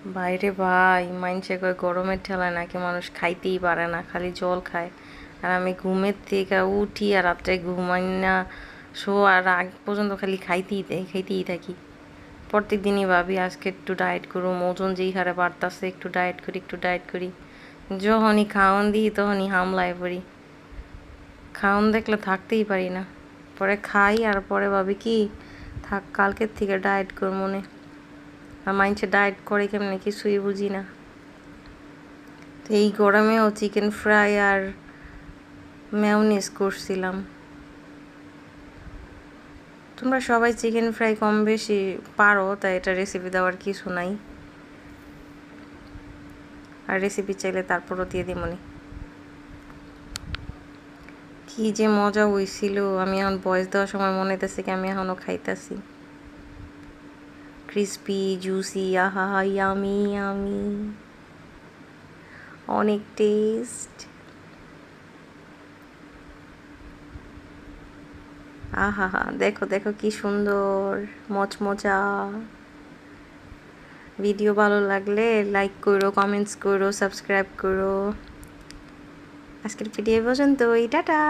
বাইরে ভাই মাইনষে কয় গরমের ঠেলায় নাকি মানুষ খাইতেই পারে না, খালি জল খায়। আর আমি ঘুমের থেকে উঠি আর রাত্রে ঘুমাই না, শোয়ার আগ পর্যন্ত খালি খাইতেই থাকি। প্রত্যেক দিনই ভাবি আজকে একটু ডায়েট করুম, ওজন যেই হারে বাড়তাছে একটু ডায়েট করি। যখনই খাওয়ান দিই তখনই হামলায় পড়ি, খাওয়ান দেখলে থাকতেই পারি না। পরে খাই আর পরে ভাবি কি থাক, কালকের থেকে ডায়েট কর মনে। আর মাইন্ডসে ডায়েট করে কেমনে কিছুই বুঝি না। তো এই গরমেও চিকেন ফ্রাই আর মেয়োনিজ করছিলাম। তোমরা সবাই চিকেন ফ্রাই কম বেশি পারো, তাই এটা রেসিপি দেওয়ার কিছু নাই। আর রেসিপি চাইলে তারপরও দিয়ে দিমনি। কি যে মজা হইছিল, আমি এখন ভয়েস দেওয়ার সময় মনে হইতেছে কি আমি এখনও খাইতেছি। ক্রিসপি জুসি, আহা ইয়ামি ইয়ামি, অনেক টেস্ট। আহা হা, দেখো দেখো কি সুন্দর মচমচা। ভিডিও ভালো লাগলে লাইক করো, কমেন্টস করো, সাবস্ক্রাইব করো। আজকের ভিডিও পর্যন্তই, টাটা।